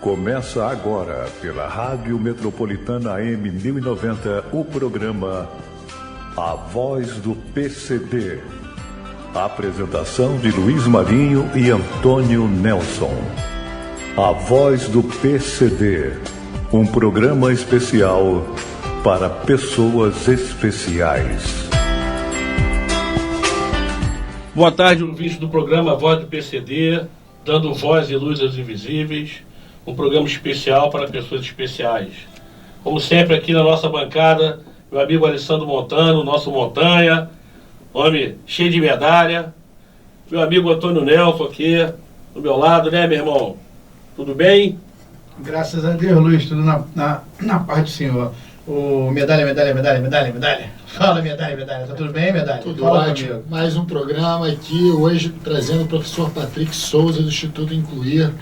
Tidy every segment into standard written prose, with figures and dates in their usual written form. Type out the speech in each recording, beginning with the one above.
Começa agora, pela Rádio Metropolitana AM 1090, o programa A Voz do PCD. A apresentação de Luiz Marinho e Antônio Nelson. A Voz do PCD, um programa especial para pessoas especiais. Boa tarde, ouvintes do programa A Voz do PCD, dando voz e luz aos invisíveis, um programa especial para pessoas especiais. Como sempre, aqui na nossa bancada, meu amigo Alessandro Montano, nosso Montanha, homem cheio de medalha, meu amigo Antônio Nelson aqui do meu lado, né, meu irmão? Tudo bem? Graças a Deus, Luiz, tudo na paz do Senhor. Medalha. Fala, medalha. Tá tudo bem, medalha? Tudo Fala ótimo. comigo. Mais um programa aqui, hoje trazendo o professor Patrick Souza, do Instituto Incluir.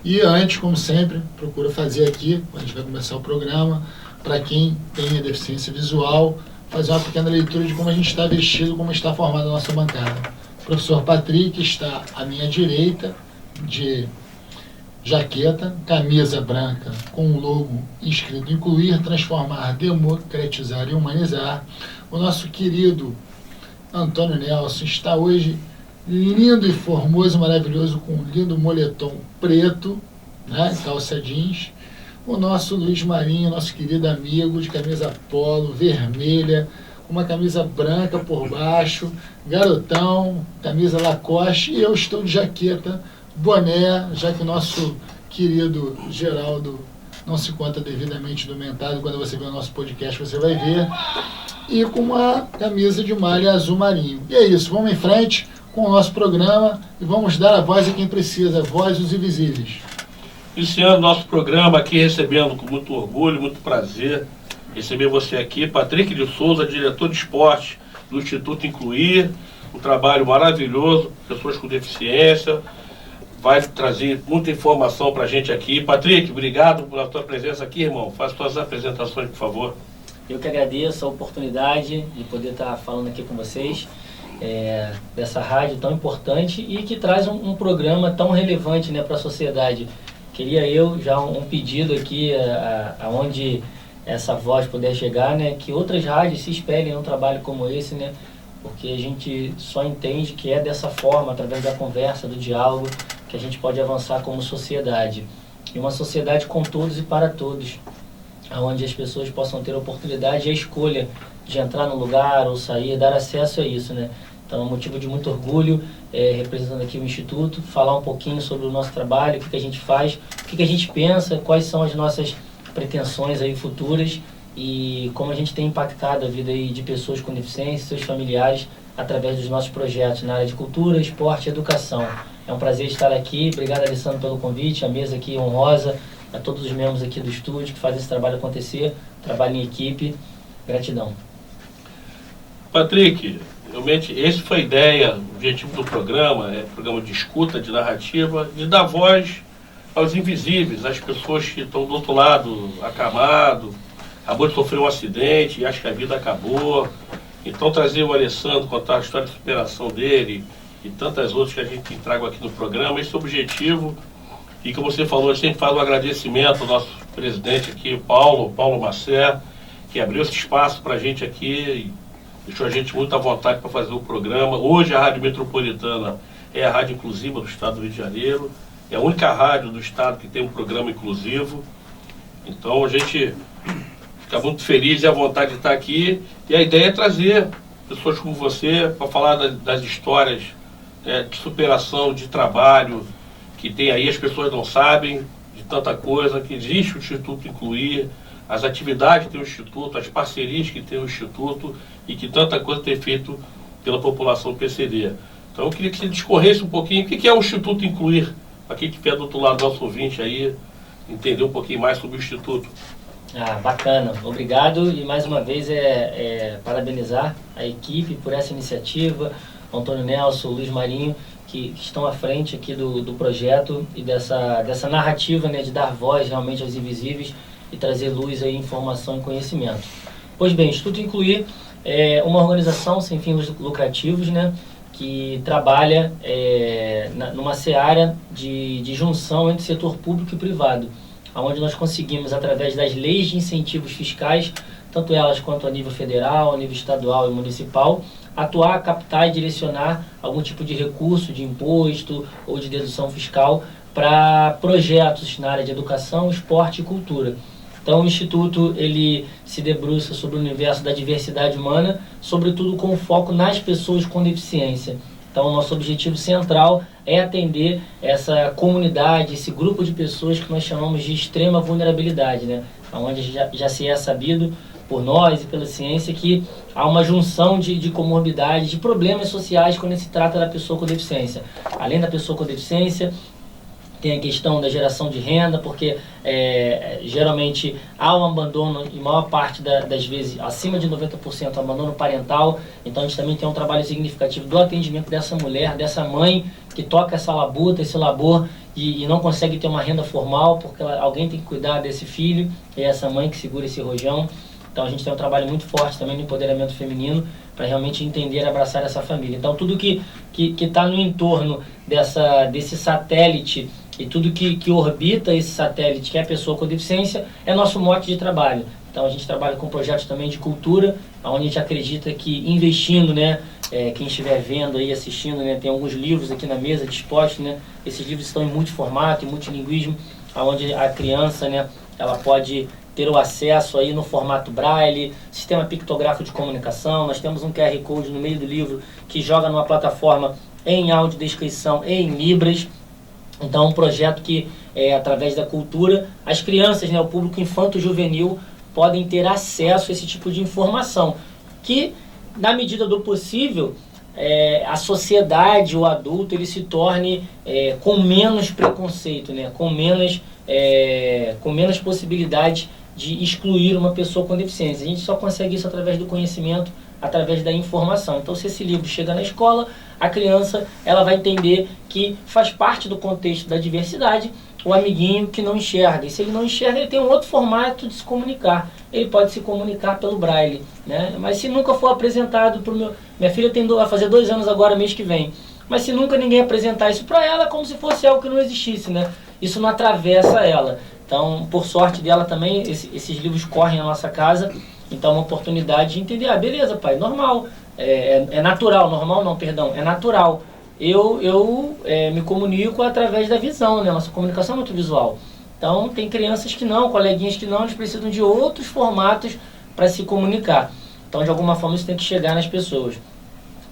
E antes, como sempre, procuro fazer aqui, a gente vai começar o programa, para quem tem a deficiência visual, fazer uma pequena leitura de como a gente está vestido, como está formada a nossa bancada. O professor Patrick está à minha direita, de jaqueta, camisa branca com o logo escrito Incluir, Transformar, Democratizar e Humanizar. O nosso querido Antônio Nelson está hoje lindo e formoso, maravilhoso, com um lindo moletom preto, né, calça jeans. O nosso Luiz Marinho, nosso querido amigo, de camisa polo, vermelha, uma camisa branca por baixo, garotão, camisa Lacoste, e eu estou de jaqueta, boné, já que o nosso querido Geraldo não se conta devidamente indumentado. Quando você ver o nosso podcast, você vai ver. E com uma camisa de malha azul marinho. E é isso, vamos em frente com o nosso programa e vamos dar a voz a quem precisa, a voz dos invisíveis. Iniciando nosso programa aqui, recebendo com muito orgulho, muito prazer, receber você aqui, Patrick de Souza, diretor de esporte do Instituto Incluir, um trabalho maravilhoso, pessoas com deficiência, vai trazer muita informação para a gente aqui. Patrick, obrigado pela tua presença aqui, irmão. Faz suas apresentações, por favor. Eu que agradeço a oportunidade de poder estar falando aqui com vocês, dessa rádio tão importante e que traz um programa tão relevante, né, para a sociedade. Queria eu já um pedido aqui, aonde essa voz puder chegar, né, que outras rádios se espelhem num trabalho como esse, né, porque a gente só entende que é dessa forma, através da conversa, do diálogo, que a gente pode avançar como sociedade. E uma sociedade com todos e para todos, onde as pessoas possam ter a oportunidade e a escolha de entrar no lugar ou sair, dar acesso a isso, né? Então é um motivo de muito orgulho, representando aqui o Instituto, falar um pouquinho sobre o nosso trabalho, o que a gente faz, o que a gente pensa, quais são as nossas pretensões aí futuras e como a gente tem impactado a vida aí de pessoas com deficiência, seus familiares, através dos nossos projetos na área de cultura, esporte e educação. É um prazer estar aqui. Obrigado, Alessandro, pelo convite, a mesa aqui honrosa, a todos os membros aqui do estúdio que fazem esse trabalho acontecer, trabalho em equipe. Gratidão. Patrick, realmente esse foi a ideia, o objetivo do programa, programa de escuta, de narrativa, de dar voz aos invisíveis, às pessoas que estão do outro lado, acamado, acabou de sofrer um acidente e acha que a vida acabou. Então trazer o Alessandro, contar a história de superação dele e tantas outras que a gente traga aqui no programa, esse é o objetivo. E como você falou, a gente faz um agradecimento ao nosso presidente aqui, Paulo Macer, que abriu esse espaço para a gente aqui e deixou a gente muito à vontade para fazer o programa. Hoje a Rádio Metropolitana é a rádio inclusiva do estado do Rio de Janeiro, é a única rádio do estado que tem um programa inclusivo. Então a gente fica muito feliz e à vontade de estar aqui. E a ideia é trazer pessoas como você para falar das histórias de superação, de trabalho, que tem aí, as pessoas não sabem de tanta coisa, que existe o Instituto Incluir, as atividades que tem o Instituto, as parcerias que tem o Instituto e que tanta coisa tem feito pela população PCD. Então eu queria que você discorresse um pouquinho o que é o Instituto Incluir, para quem estiver do outro lado do nosso ouvinte aí, entender um pouquinho mais sobre o Instituto. Bacana, obrigado e mais uma vez parabenizar a equipe por essa iniciativa, Antônio Nelson, Luiz Marinho, que estão à frente aqui do projeto e dessa narrativa, né, de dar voz realmente aos invisíveis e trazer luz aí, informação e conhecimento. Pois bem, o Instituto Incluir é uma organização sem fins lucrativos, né, que trabalha numa seara de junção entre setor público e privado. onde nós conseguimos, através das leis de incentivos fiscais, tanto elas quanto a nível federal, a nível estadual e municipal, atuar, captar e direcionar algum tipo de recurso, de imposto ou de dedução fiscal para projetos na área de educação, esporte e cultura. Então o Instituto ele se debruça sobre o universo da diversidade humana, sobretudo com foco nas pessoas com deficiência. Então o nosso objetivo central é atender essa comunidade, esse grupo de pessoas que nós chamamos de extrema vulnerabilidade, né? Onde já se é sabido por nós e pela ciência que há uma junção de comorbidades, de problemas sociais quando se trata da pessoa com deficiência. Além da pessoa com deficiência, tem a questão da geração de renda, porque geralmente há um abandono, e maior parte das vezes, acima de 90%, abandono parental. Então a gente também tem um trabalho significativo do atendimento dessa mulher, dessa mãe que toca essa labuta, esse labor, e não consegue ter uma renda formal, porque alguém tem que cuidar desse filho, e é essa mãe que segura esse rojão. Então a gente tem um trabalho muito forte também no empoderamento feminino, para realmente entender e abraçar essa família. Então tudo que está no entorno desse satélite, e tudo que orbita esse satélite, que é a pessoa com deficiência, é nosso mote de trabalho. Então a gente trabalha com projetos também de cultura, onde a gente acredita que investindo, né, quem estiver vendo aí, assistindo, né, tem alguns livros aqui na mesa dispostos, né, esses livros estão em multiformato, em multilinguismo, onde a criança, né, ela pode ter o acesso aí no formato Braille, sistema pictográfico de comunicação. Nós temos um QR Code no meio do livro que joga numa plataforma em audiodescrição e em Libras. Então, um projeto que, através da cultura, as crianças, né, o público infanto-juvenil, podem ter acesso a esse tipo de informação, que, na medida do possível, a sociedade, o adulto, ele se torne com menos preconceito, né, com menos possibilidade de excluir uma pessoa com deficiência. A gente só consegue isso através do conhecimento, através da informação. Então, se esse livro chega na escola, a criança ela vai entender que faz parte do contexto da diversidade o amiguinho que não enxerga. E se ele não enxerga, ele tem um outro formato de se comunicar. Ele pode se comunicar pelo Braille, né? Mas se nunca for apresentado para o meu... Minha filha vai fazer 2 anos agora, mês que vem. Mas se nunca ninguém apresentar isso para ela, é como se fosse algo que não existisse, né? Isso não atravessa ela. Então, por sorte dela também, esses livros correm na nossa casa. Então, é uma oportunidade de entender, beleza, pai, normal, é natural, normal não, perdão, é natural. Eu me comunico através da visão, né? Nossa comunicação é muito visual. Então, tem crianças que não, coleguinhas que não, eles precisam de outros formatos para se comunicar. Então, de alguma forma, isso tem que chegar nas pessoas.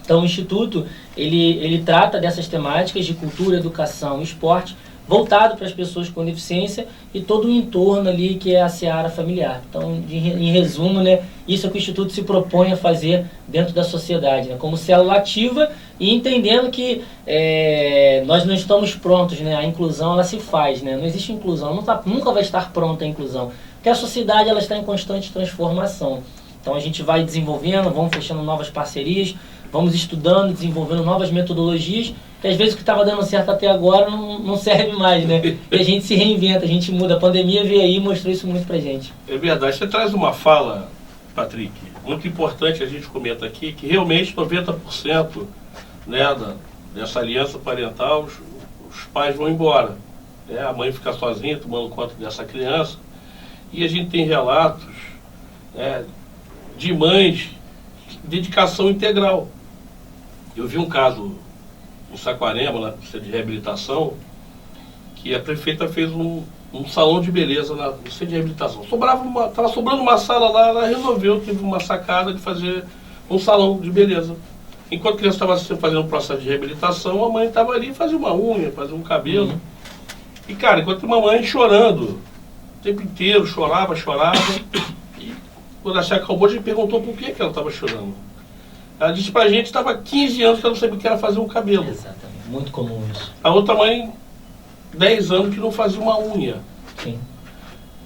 Então, o Instituto, ele trata dessas temáticas de cultura, educação e esporte, voltado para as pessoas com deficiência e todo o entorno ali que é a seara familiar. Então, em resumo, né, isso é o que o Instituto se propõe a fazer dentro da sociedade, né, como célula ativa e entendendo que nós não estamos prontos, né, a inclusão ela se faz, né, não existe inclusão, nunca vai estar pronta a inclusão, porque a sociedade ela está em constante transformação. Então a gente vai desenvolvendo, vamos fechando novas parcerias, vamos estudando, desenvolvendo novas metodologias, que às vezes o que estava dando certo até agora não serve mais, né? E a gente se reinventa, a gente muda. A pandemia veio aí e mostrou isso muito pra gente. É verdade. Você traz uma fala, Patrick, muito importante, a gente comenta aqui, que realmente 90%, né, dessa aliança parental, os pais vão embora. Né? A mãe fica sozinha, tomando conta dessa criança. E a gente tem relatos, né, de mães de dedicação integral. Eu vi um caso em Saquarema, na centro de reabilitação, que a prefeita fez um salão de beleza no centro de reabilitação. Estava sobrando uma sala lá, ela resolveu, teve uma sacada de fazer um salão de beleza. Enquanto a criança estava fazendo um processo de reabilitação, a mãe estava ali, fazia uma unha, fazia um cabelo. E, cara, enquanto uma mãe chorando, o tempo inteiro, chorava, e quando a se acalmou, a gente perguntou por que ela estava chorando. Ela disse pra gente que estava 15 anos que ela não sabia o que era fazer um cabelo. Exatamente, muito comum isso. A outra mãe, 10 anos que não fazia uma unha. Sim.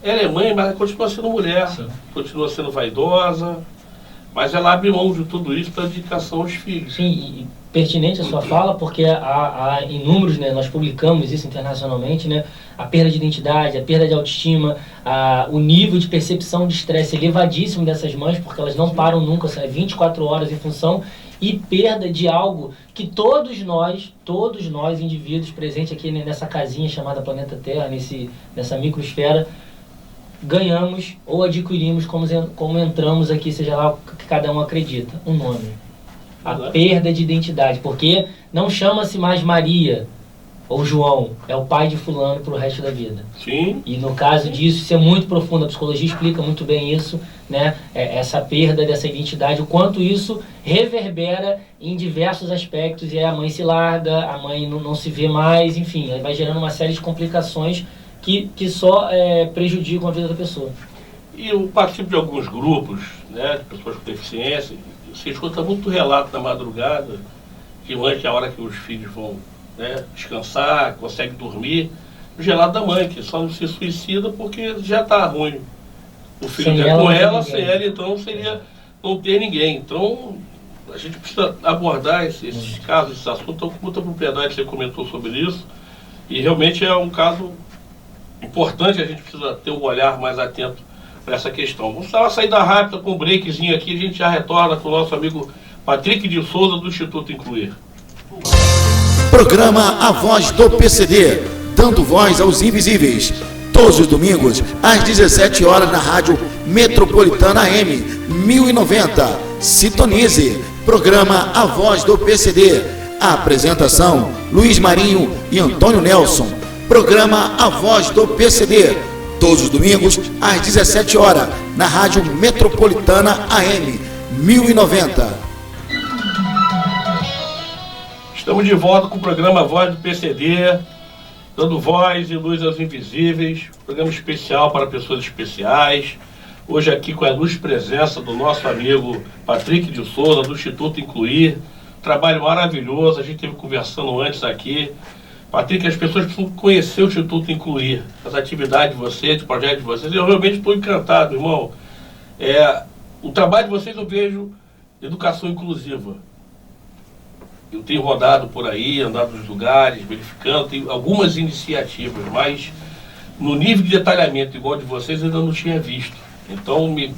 Ela é mãe, mas ela continua sendo mulher, Sim. continua sendo vaidosa, mas ela abre mão de tudo isso para dedicação aos filhos. Sim, e pertinente a sua fala, porque há inúmeros, né, nós publicamos isso internacionalmente, né, a perda de identidade, a perda de autoestima, o nível de percepção de estresse elevadíssimo dessas mães, porque elas não param nunca, são 24 horas em função, e perda de algo que todos nós indivíduos presentes aqui nessa casinha chamada Planeta Terra, nessa microesfera, ganhamos ou adquirimos como entramos aqui, seja lá o que cada um acredita, um nome. A perda de identidade, porque não chama-se mais Maria ou João, é o pai de fulano pro resto da vida. Sim. E no caso disso, isso é muito profundo, a psicologia explica muito bem isso, né? Essa perda dessa identidade, o quanto isso reverbera em diversos aspectos, e aí a mãe se larga, a mãe não se vê mais, enfim, aí vai gerando uma série de complicações que só prejudicam a vida da pessoa. E eu participo de alguns grupos, né, de pessoas com deficiência. Você escuta muito relato na madrugada, que mãe, é a hora que os filhos vão, né, descansar, conseguem dormir, o gelado da mãe, que só não se suicida porque já está ruim. O filho é com ela, sem ela, então seria não ter ninguém. Então, a gente precisa abordar esses casos, esses assuntos, com muita propriedade. Você comentou sobre isso, e realmente é um caso importante, a gente precisa ter um olhar mais atento para essa questão. Vamos dar uma saída rápida com um breakzinho aqui, a gente já retorna com o nosso amigo Patrick de Souza, do Instituto Incluir. Programa A Voz do PCD, dando voz aos invisíveis. Todos os domingos, às 17 horas, na Rádio Metropolitana AM 1090. Sintonize. Programa A Voz do PCD. A apresentação, Luiz Marinho e Antônio Nelson. Programa A Voz do PCD. Todos os domingos, às 17 horas, na Rádio Metropolitana AM 1090. Estamos de volta com o programa Voz do PCD, dando voz e luz aos invisíveis, programa especial para pessoas especiais. Hoje aqui com a ilustre presença do nosso amigo Patrick de Souza, do Instituto Incluir. Trabalho maravilhoso, a gente esteve conversando antes aqui. Patrick, as pessoas precisam conhecer o Instituto Incluir, as atividades de vocês, o projeto de vocês. Eu realmente estou encantado, irmão. O trabalho de vocês eu vejo educação inclusiva. Eu tenho rodado por aí, andado nos lugares, verificando, tem algumas iniciativas, mas no nível de detalhamento igual de vocês eu ainda não tinha visto. Então me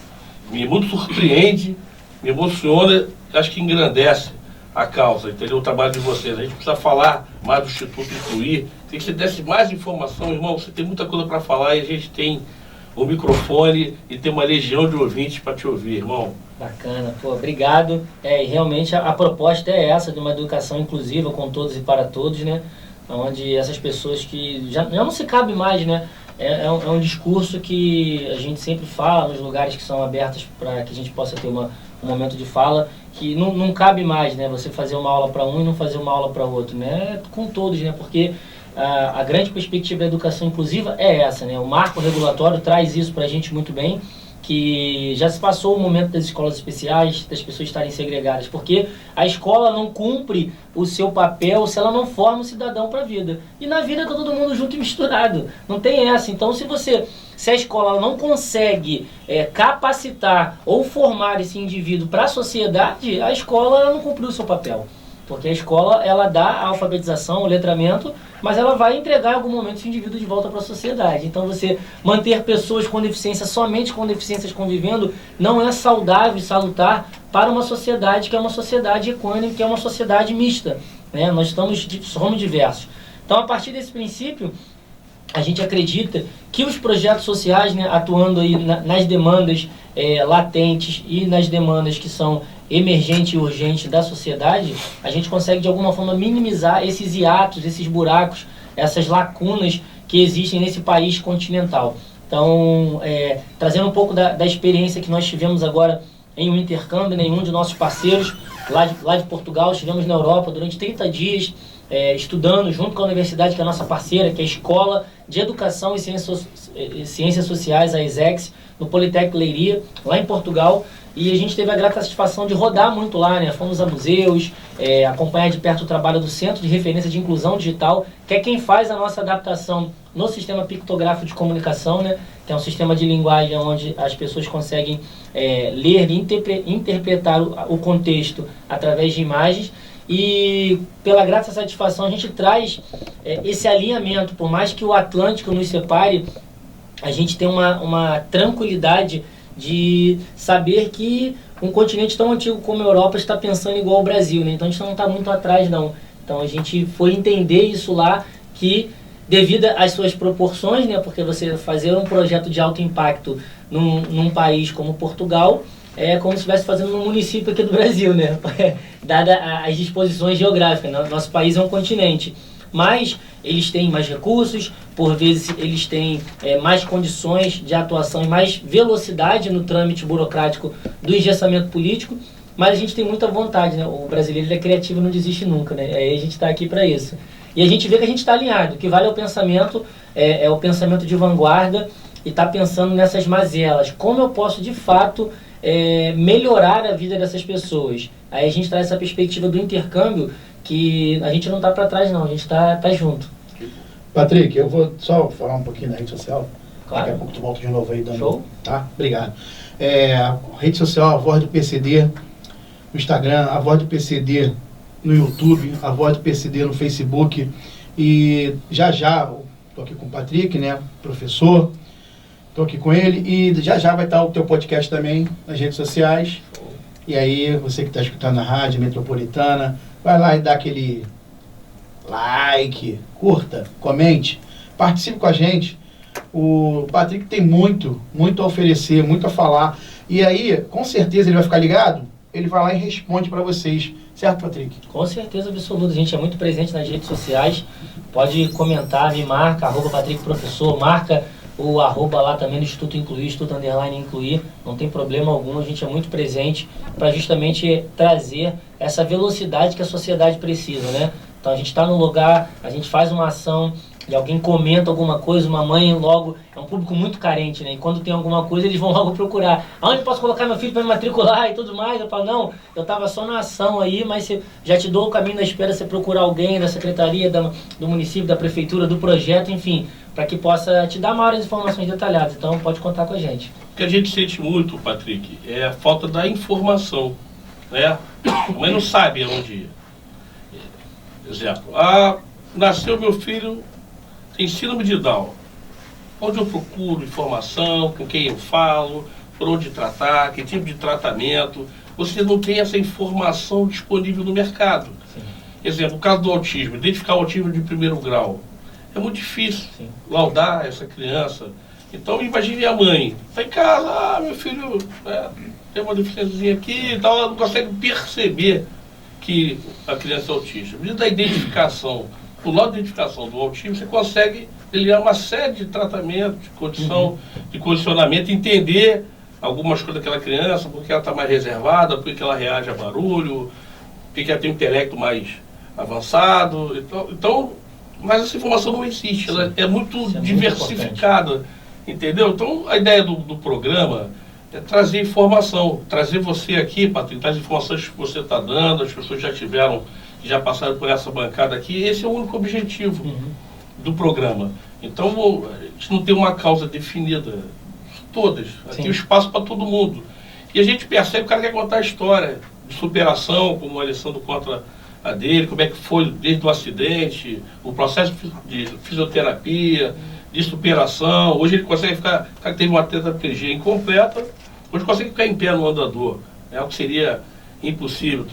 muito surpreende, me emociona, acho que engrandece a causa, entendeu? O trabalho de vocês. A gente precisa falar mais do Instituto Incluir. Tem que você desse mais informação, irmão. Você tem muita coisa para falar e a gente tem um microfone e tem uma legião de ouvintes para te ouvir, irmão. Bacana, pô, obrigado. E realmente a proposta é essa, de uma educação inclusiva com todos e para todos, né? Onde essas pessoas que já não se cabe mais, né? É um discurso que a gente sempre fala nos lugares que são abertos para que a gente possa ter um momento de fala, que não cabe mais, né? Você fazer uma aula para um e não fazer uma aula para outro, né? Com todos, né? Porque a grande perspectiva da educação inclusiva é essa, né? O marco regulatório traz isso para a gente muito bem, que já se passou o momento das escolas especiais, das pessoas estarem segregadas, porque a escola não cumpre o seu papel se ela não forma o cidadão para a vida. E na vida está todo mundo junto e misturado, não tem essa. Então se a escola não consegue capacitar ou formar esse indivíduo para a sociedade, a escola não cumpriu o seu papel. Porque a escola, ela dá a alfabetização, o letramento, mas ela vai entregar em algum momento esse indivíduo de volta para a sociedade. Então você manter pessoas com deficiência, somente com deficiências convivendo, não é saudável e salutar para uma sociedade que é uma sociedade equânime, que é uma sociedade mista, né? Nós somos diversos. Então, a partir desse princípio, a gente acredita que os projetos sociais, né, atuando aí nas demandas latentes e nas demandas que são emergente e urgente da sociedade, a gente consegue de alguma forma minimizar esses hiatos, esses buracos, essas lacunas que existem nesse país continental. Então, trazendo um pouco da experiência que nós tivemos agora em um intercâmbio, em um de nossos parceiros lá de Portugal, estivemos na Europa durante 30 dias, estudando junto com a universidade, que é a nossa parceira, que é a Escola de Educação e Ciências Sociais, a ESEX, no Politécnico Leiria, lá em Portugal. E a gente teve a grata satisfação de rodar muito lá, né? Fomos a museus, acompanhar de perto o trabalho do Centro de Referência de Inclusão Digital, que é quem faz a nossa adaptação no sistema pictográfico de comunicação, né? que é um sistema de linguagem onde as pessoas conseguem ler e interpretar o contexto através de imagens. E pela grata satisfação a gente traz esse alinhamento, por mais que o Atlântico nos separe, a gente tem uma tranquilidade de saber que um continente tão antigo como a Europa está pensando igual ao Brasil, né? Então a gente não está muito atrás não. Então a gente foi entender isso lá, que devido às suas proporções, né? Porque você fazer um projeto de alto impacto num país como Portugal é como se estivesse fazendo num município aqui do Brasil, né? Dada as disposições geográficas, né? Nosso país é um continente, mas eles têm mais recursos, por vezes eles têm mais condições de atuação e mais velocidade no trâmite burocrático do engessamento político, mas a gente tem muita vontade, né? O brasileiro é criativo, não desiste nunca, né? Aí a gente está aqui para isso. E a gente vê que a gente está alinhado, o que vale é o pensamento, é o pensamento de vanguarda e está pensando nessas mazelas. Como eu posso, de fato, melhorar a vida dessas pessoas? Aí a gente traz essa perspectiva do intercâmbio, que a gente não está para trás não, a gente está junto. Patrick, eu vou só falar um pouquinho da rede social. Claro. Daqui a pouco tu volta de novo aí dando. Show. Tá? Obrigado. A rede social, a Voz do PCD no Instagram, a Voz do PCD no YouTube, a Voz do PCD no Facebook. E já estou aqui com o Patrick, né, professor, estou aqui com ele, e já vai estar o teu podcast também nas redes sociais. E aí, você que está escutando na Rádio Metropolitana, vai lá e dá aquele like, curta, comente, participe com a gente. O Patrick tem muito a oferecer, muito a falar. E aí, com certeza, ele vai ficar ligado, ele vai lá e responde para vocês. Certo, Patrick? Com certeza absoluta. A gente é muito presente nas redes sociais. Pode comentar, me marca, @PatrickProfessor, marca o @ lá também do Instituto Incluir, Instituto _ Incluir. Não tem problema algum, a gente é muito presente para justamente trazer essa velocidade que a sociedade precisa, né? Então a gente está no lugar, a gente faz uma ação e alguém comenta alguma coisa, uma mãe logo, é um público muito carente, né? E quando tem alguma coisa, eles vão logo procurar. Aonde posso colocar meu filho para me matricular e tudo mais? Eu falo, não, eu estava só na ação aí, mas já te dou o caminho da espera, você procurar alguém da secretaria, do município, da prefeitura, do projeto, enfim, para que possa te dar maiores informações detalhadas. Então pode contar com a gente. O que a gente sente muito, Patrick, é a falta da informação, né? Mas não sabe aonde ir. Exemplo, nasceu meu filho, tem síndrome de Down. Onde eu procuro informação, com quem eu falo, por onde tratar, que tipo de tratamento. Você não tem essa informação disponível no mercado. Sim. Exemplo, o caso do autismo, identificar o autismo de primeiro grau. É muito difícil laudar essa criança. Então imagine a mãe, está em casa, meu filho tem uma deficiência aqui e tal, ela não consegue perceber que a criança é autista. Mediante da identificação, do lado da identificação do autismo, você consegue delinear uma série de tratamentos, de condição, de condicionamento, entender algumas coisas daquela criança, porque ela está mais reservada, porque ela reage a barulho, porque ela tem um intelecto mais avançado. Então, mas essa informação não existe, ela é muito diversificada, entendeu? Então, a ideia do programa é trazer informação, trazer você aqui, Patrick, trazer informações que você está dando, as pessoas já passaram por essa bancada aqui, esse é o único objetivo do programa. Então, a gente não tem uma causa definida, todas, aqui o espaço para todo mundo. E a gente percebe que o cara quer contar a história de superação, como o Alessandro conta a dele, como é que foi desde o acidente, o processo de fisioterapia, de superação. Hoje ele consegue ficar, o cara teve uma tetraplegia incompleta, hoje consegue ficar em pé no andador, é o que seria impossível.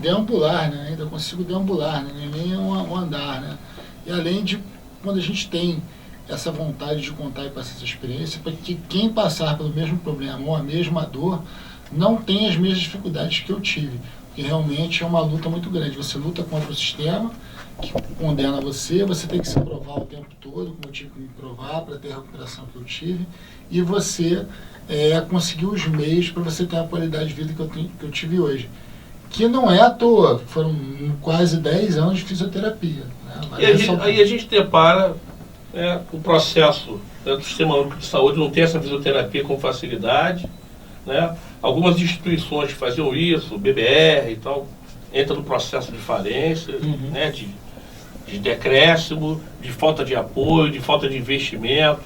Deambular, né? Ainda consigo deambular, né? Nem um andar, né? E além de, quando a gente tem essa vontade de contar e passar essa experiência, para que quem passar pelo mesmo problema ou a mesma dor, não tenha as mesmas dificuldades que eu tive. Porque realmente é uma luta muito grande. Você luta contra o sistema, que condena você tem que se provar o tempo todo, como eu tive que me provar para ter a recuperação que eu tive, e você conseguir os meios para você ter a qualidade de vida que eu tive hoje. Que não é à toa, foram quase 10 anos de fisioterapia. Né? E aí a gente depara o processo do Sistema Único de Saúde, não tem essa fisioterapia com facilidade, né? Algumas instituições que faziam isso, o BBR e tal, entra no processo de falência, né? de decréscimo, de falta de apoio, de falta de investimento.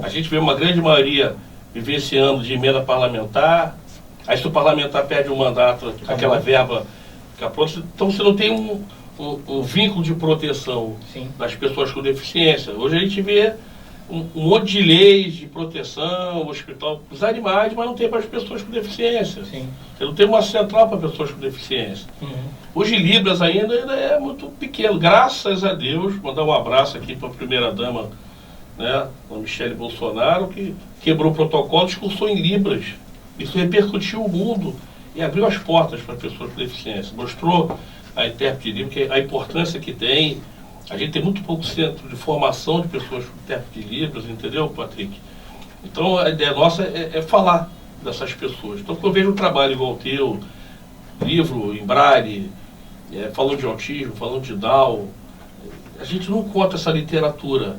A gente vê uma grande maioria vivenciando de emenda parlamentar, aí se o parlamentar perde o mandato, aquela verba fica pronta, então você não tem um vínculo de proteção das pessoas com deficiência. Hoje a gente vê um monte de leis de proteção, hospital para os animais, mas não tem para as pessoas com deficiência. Sim. Você não tem uma central para pessoas com deficiência. Os de Libras ainda é muito pequeno. Graças a Deus, mandar um abraço aqui para a primeira-dama, né, a Michele Bolsonaro, que quebrou o protocolo e discursou em Libras. Isso repercutiu o mundo e abriu as portas para pessoas com deficiência. Mostrou a intérprete de Libras, a importância que tem. A gente tem muito pouco centro de formação de pessoas com intérprete de Libras, entendeu, Patrick? Então a ideia nossa é falar dessas pessoas. Então quando eu vejo um trabalho igual o teu, livro em braille, falando de autismo, falando de Down, a gente não conta essa literatura.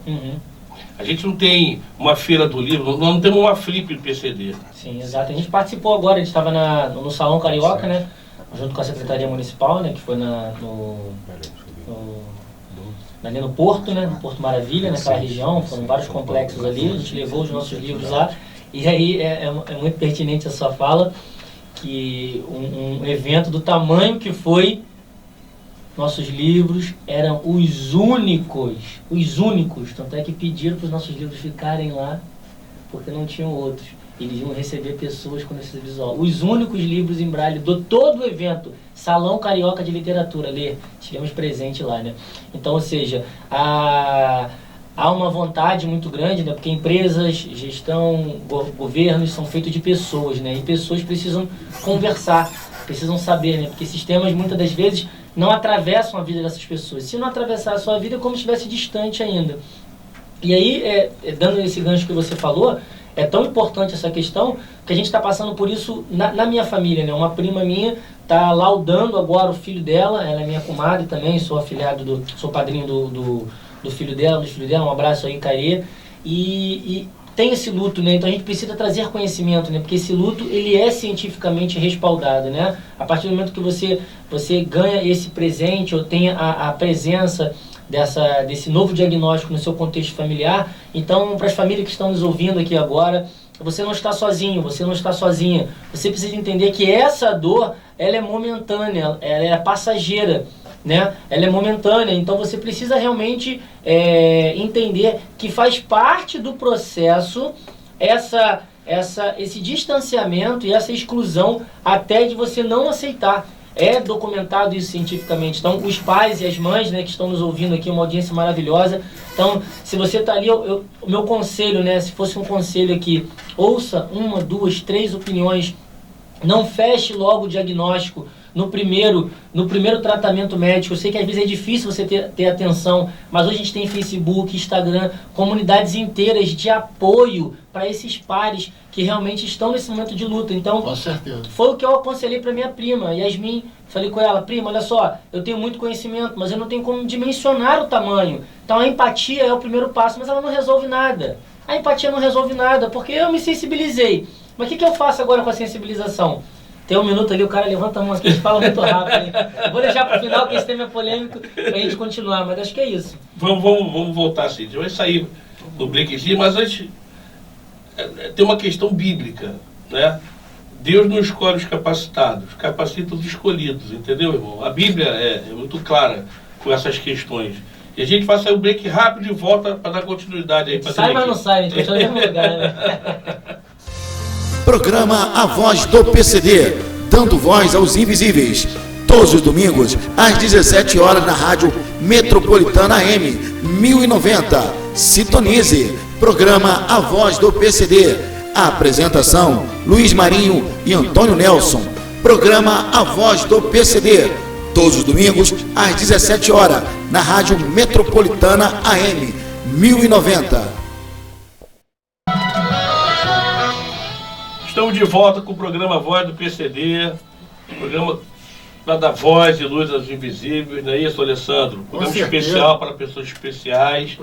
A gente não tem uma feira do livro, nós não temos uma flip do PCD. Sim, exato. A gente participou agora, a gente estava no Salão Carioca, né? Junto com a Secretaria Municipal, né? Que foi ali no Porto, né? No Porto Maravilha, naquela região, foram vários complexos ali, a gente levou os nossos livros lá. E aí é muito pertinente a sua fala, que um evento do tamanho que foi, nossos livros eram os únicos, tanto é que pediram para os nossos livros ficarem lá, porque não tinham outros. Eles iam receber pessoas com deficiência visual. Os únicos livros em braille do todo o evento, Salão Carioca de Literatura, estivemos presentes lá, né? Então, ou seja, há uma vontade muito grande, né? Porque empresas, gestão, governos são feitos de pessoas, né? E pessoas precisam conversar, precisam saber, né? Porque sistemas, muitas das vezes, não atravessam a vida dessas pessoas. Se não atravessar a sua vida, é como se estivesse distante ainda. E aí, dando esse gancho que você falou, é tão importante essa questão que a gente está passando por isso na minha família, né? Uma prima minha está laudando agora o filho dela, ela é minha comadre também, sou afilhado, sou padrinho do filho dela, um abraço aí, Caê. E tem esse luto, né? Então a gente precisa trazer conhecimento, né? Porque esse luto, ele é cientificamente respaldado, né? A partir do momento que você ganha esse presente ou tem a presença desse novo diagnóstico no seu contexto familiar, então para as famílias que estão nos ouvindo aqui agora, você não está sozinho, você não está sozinha. Você precisa entender que essa dor, ela é momentânea, ela é passageira, né? Ela é momentânea, então você precisa realmente entender que faz parte do processo esse distanciamento e essa exclusão até de você não aceitar. É documentado isso cientificamente. Então, os pais e as mães, né, que estão nos ouvindo aqui, uma audiência maravilhosa. Então, se você está ali, o meu conselho, né, se fosse um conselho aqui, ouça 1, 2, 3 opiniões. Não feche logo o diagnóstico no primeiro tratamento médico. Eu sei que às vezes é difícil você ter atenção, mas hoje a gente tem Facebook, Instagram, comunidades inteiras de apoio para esses pares que realmente estão nesse momento de luta. Então, com certeza, foi o que eu aconselhei para minha prima, Yasmin. Falei com ela, prima, olha só, eu tenho muito conhecimento, mas eu não tenho como dimensionar o tamanho. Então a empatia é o primeiro passo, mas ela não resolve nada. A empatia não resolve nada, porque eu me sensibilizei. Mas o que eu faço agora com a sensibilização? Tem um minuto ali, o cara levanta a mão aqui, a gente fala muito rápido. Eu vou deixar para o final, que esse tema é polêmico, para a gente continuar, mas acho que é isso. Vamos voltar assim, a gente vai sair do breakzinho, mas antes tem uma questão bíblica, né? Deus não escolhe os capacitados, capacita os escolhidos, entendeu, irmão? A Bíblia é muito clara com essas questões. E a gente vai sair um break rápido e volta para dar continuidade aí. Sai, mas não sai, a gente continua no mesmo lugar, né? Programa A Voz do PCD, dando voz aos invisíveis. Todos os domingos, às 17 horas, na Rádio Metropolitana AM 1090. Sintonize. Programa A Voz do PCD. A apresentação, Luiz Marinho e Antônio Nelson. Programa A Voz do PCD. Todos os domingos, às 17 horas, na Rádio Metropolitana AM 1090. Estamos de volta com o programa Voz do PCD, programa para dar voz e luz aos invisíveis, não é isso, Alessandro? Programa especial para pessoas especiais.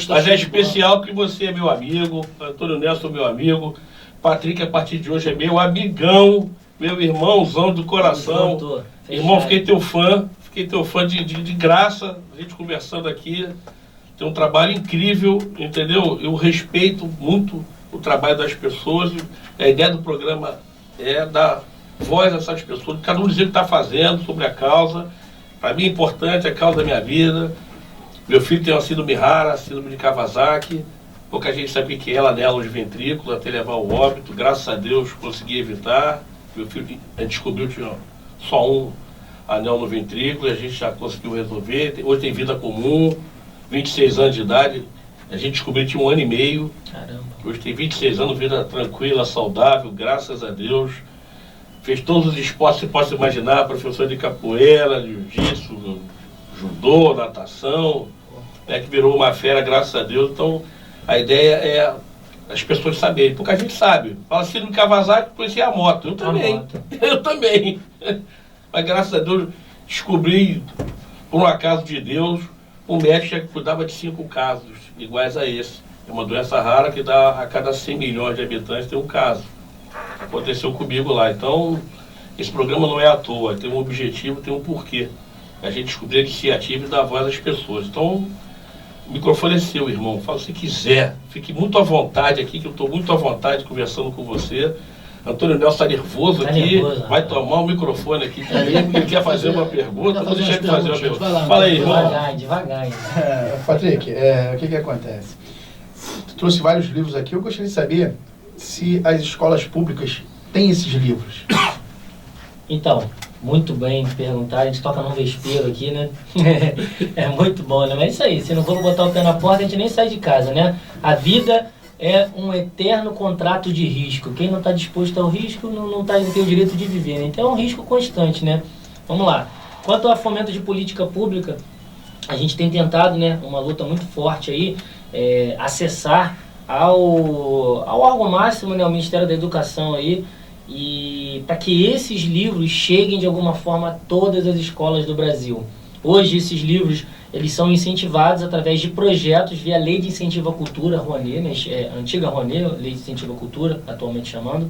Mas é especial porque você é meu amigo, Antônio Nelson é meu amigo, Patrick a partir de hoje é meu amigão, meu irmãozão do coração. Irmão, fiquei teu fã de graça, a gente conversando aqui. tem um trabalho incrível, entendeu? Eu respeito muito o trabalho das pessoas. A ideia do programa é dar voz a essas pessoas, cada um dizer o que está fazendo sobre a causa. Para mim é importante, é a causa da minha vida. Meu filho tem uma síndrome rara, síndrome de Kawasaki. Pouca gente sabe o que é ela nela, os ventrículos, até levar ao óbito. Graças a Deus consegui evitar. Meu filho, a gente descobriu que tinha só um anel no ventrículo e a gente já conseguiu resolver. Hoje tem vida comum, 26 anos de idade. A gente descobriu que tinha 1 ano e meio. Caramba. Hoje tem 26 anos, vida tranquila, saudável, graças a Deus. Fez todos os esportes que você possa imaginar, professor de capoeira, jiu-jitsu, judô, natação, que virou uma fera, graças a Deus. Então, a ideia é as pessoas saberem, porque a gente sabe. Fala assim, no Kawasaki, conhecia a moto. Eu também. Eu também. Mas, graças a Deus, descobri, por um acaso de Deus, um médico que cuidava de 5 casos iguais a esse. É uma doença rara que dá a cada 100 milhões de habitantes tem um caso. Aconteceu comigo lá. Então, esse programa não é à toa, tem um objetivo, tem um porquê. A gente descobrir a iniciativa e dar voz às pessoas. Então, o microfone é seu, irmão. Fala se quiser. Fique muito à vontade aqui, que eu estou muito à vontade conversando com você. Antônio Nelson está nervoso aqui, vai tomar o microfone aqui também, porque ele quer fazer uma pergunta. Vou deixar ele fazer uma pergunta. Fala aí, irmão. Devagar. Patrick, o que acontece? Tu trouxe vários livros aqui, eu gostaria de saber se as escolas públicas têm esses livros. Então, muito bem perguntar, a gente toca num vespeiro aqui, né? É muito bom, né? Mas é isso aí, se não for botar o pé na porta, a gente nem sai de casa, né? A vida é um eterno contrato de risco. Quem não está disposto ao risco não tem o direito de viver, né? Então é um risco constante, né? Vamos lá. Quanto ao fomento de política pública, a gente tem tentado, né, uma luta muito forte aí, acessar ao órgão máximo, né, o Ministério da Educação aí, e para que esses livros cheguem de alguma forma a todas as escolas do Brasil. Hoje esses livros eles são incentivados através de projetos via Lei de Incentivo à Cultura, Rouanet, né, antiga Rouanet, Lei de Incentivo à Cultura, atualmente chamando.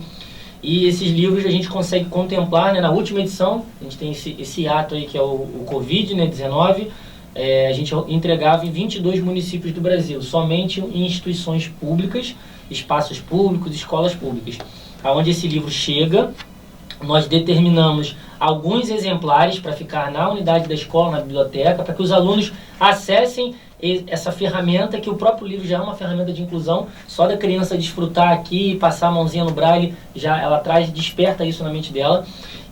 E esses livros a gente consegue contemplar, né, na última edição, a gente tem esse ato aí que é o Covid, né, 19, a gente entregava em 22 municípios do Brasil, somente em instituições públicas, espaços públicos, escolas públicas. Aonde esse livro chega, nós determinamos alguns exemplares para ficar na unidade da escola, na biblioteca, para que os alunos acessem essa ferramenta, que o próprio livro já é uma ferramenta de inclusão, só da criança desfrutar aqui, passar a mãozinha no braille, já ela desperta isso na mente dela.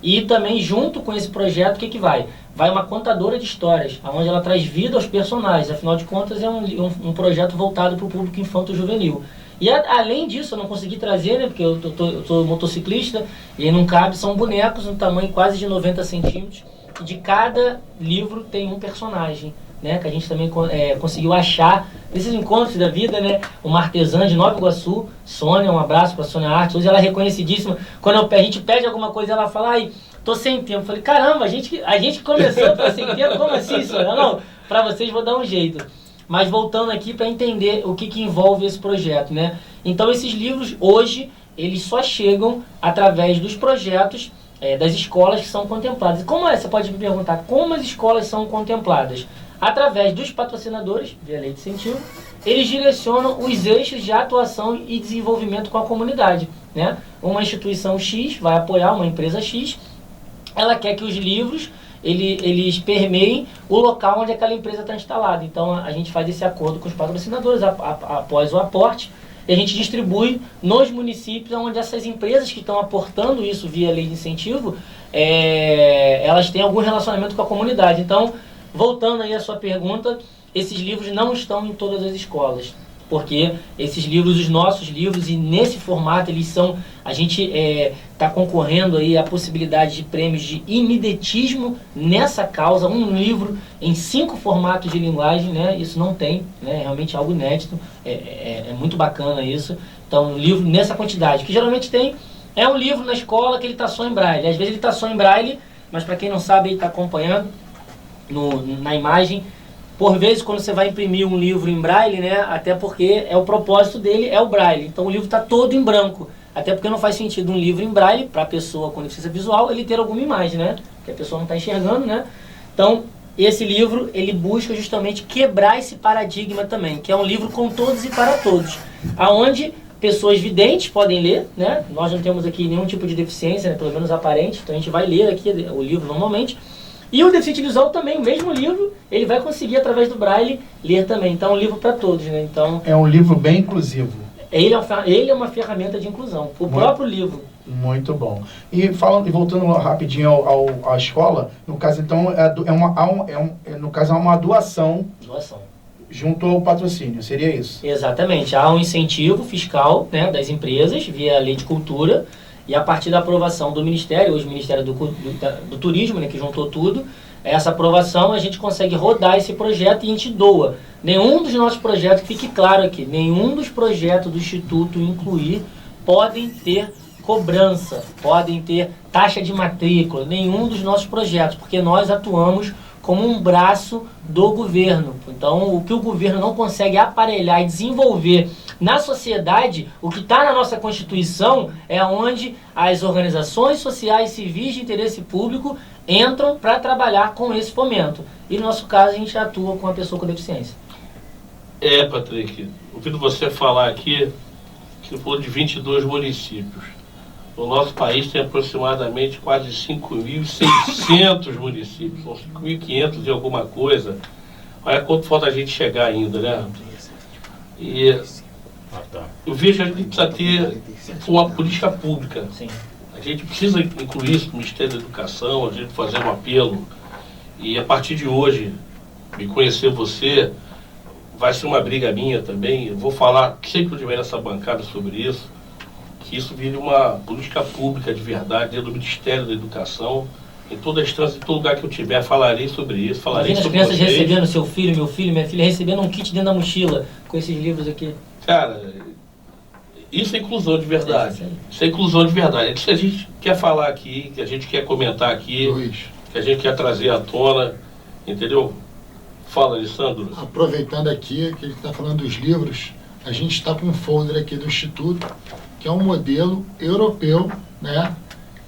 E também junto com esse projeto, o que vai? Vai uma contadora de histórias, onde ela traz vida aos personagens, afinal de contas é um projeto voltado para o público infanto-juvenil. E além disso, eu não consegui trazer, né, porque eu sou motociclista, e aí não cabe, são bonecos no tamanho quase de 90 centímetros, e de cada livro tem um personagem, né, que a gente também conseguiu achar nesses encontros da vida, né, uma artesã de Nova Iguaçu, Sônia, um abraço para a Sônia Artes, hoje ela é reconhecidíssima, quando a gente pede alguma coisa, ela fala, ai, tô sem tempo. Eu falei, caramba, a gente começou, tô sem tempo, como assim, Sônia? Não, para vocês vou dar um jeito. Mas voltando aqui para entender o que envolve esse projeto, né? Então esses livros hoje, eles só chegam através dos projetos das escolas que são contempladas. E como você pode me perguntar, como as escolas são contempladas? Através dos patrocinadores, via Lei de Incentivo, eles direcionam os eixos de atuação e desenvolvimento com a comunidade, né? Uma instituição X vai apoiar uma empresa X, ela quer que os livros eles permeiem o local onde aquela empresa está instalada. Então a gente faz esse acordo com os patrocinadores após o aporte, e a gente distribui nos municípios onde essas empresas que estão aportando isso via Lei de Incentivo, elas têm algum relacionamento com a comunidade. Então, voltando aí à sua pergunta, esses livros não estão em todas as escolas, porque esses livros, os nossos livros, e nesse formato eles são, a gente está concorrendo aí a possibilidade de prêmios de imidetismo nessa causa, um livro em 5 formatos de linguagem, né? Isso não tem, né? É realmente algo inédito, é muito bacana isso. Então, um livro nessa quantidade, que geralmente tem, é um livro na escola que ele está só em braille, às vezes ele está só em braille, mas para quem não sabe, ele está acompanhando na imagem. Por vezes, quando você vai imprimir um livro em braille, né, até porque o propósito dele é o braille, então o livro está todo em branco, até porque não faz sentido um livro em braille, para a pessoa com deficiência visual, ele ter alguma imagem, né, que a pessoa não está enxergando, né. Então, esse livro, ele busca justamente quebrar esse paradigma também, que é um livro com todos e para todos, aonde pessoas videntes podem ler, né? Nós não temos aqui nenhum tipo de deficiência, né? Pelo menos aparente, então a gente vai ler aqui o livro normalmente. E o deficiente visual também, o mesmo livro, ele vai conseguir, através do Braille, ler também. Então é um livro para todos, né? Então, É um livro bem inclusivo. ele é uma ferramenta de inclusão, o próprio livro. Muito bom. E voltando rapidinho à escola, no caso então no caso é uma doação Doação. junto ao patrocínio, seria isso? Exatamente. Há um incentivo fiscal, né, das empresas via Lei de Cultura, e a partir da aprovação do Ministério, hoje o Ministério do Turismo, né, que juntou tudo, essa aprovação a gente consegue rodar esse projeto e a gente doa. Nenhum dos nossos projetos, fique claro aqui, nenhum dos projetos do Instituto Incluir podem ter cobrança, podem ter taxa de matrícula, nenhum dos nossos projetos, porque nós atuamos como um braço do governo. Então, o que o governo não consegue aparelhar e desenvolver na sociedade, o que está na nossa Constituição é onde as organizações sociais civis de interesse público entram para trabalhar com esse fomento. E no nosso caso, a gente atua com a pessoa com deficiência. Patrick, ouvindo você falar aqui, que falou de 22 municípios. O nosso país tem aproximadamente quase 5.600 municípios, são 5.500 e alguma coisa. Olha quanto falta a gente chegar ainda, né? E eu vejo que a gente precisa ter uma política pública. Sim. A gente precisa incluir isso no Ministério da Educação, a gente fazer um apelo. E a partir de hoje, me conhecer você, vai ser uma briga minha também. Eu vou falar, sempre que eu tiver nessa bancada sobre isso, que isso vire uma política pública de verdade dentro do Ministério da Educação. Em toda a instância, em todo lugar que eu tiver, falarei sobre isso, falarei Imagina sobre as crianças vocês. recebendo seu filho, meu filho, minha filha, recebendo um kit dentro da mochila com esses livros aqui. Cara, isso é inclusão de verdade. É isso aí. Isso é inclusão de verdade. É isso que a gente quer falar aqui, que a gente quer comentar aqui, Luiz, que a gente quer trazer à tona, entendeu? Fala, Alessandro. aproveitando aqui que ele está falando dos livros, a gente está com um folder aqui do Instituto, que é um modelo europeu, né,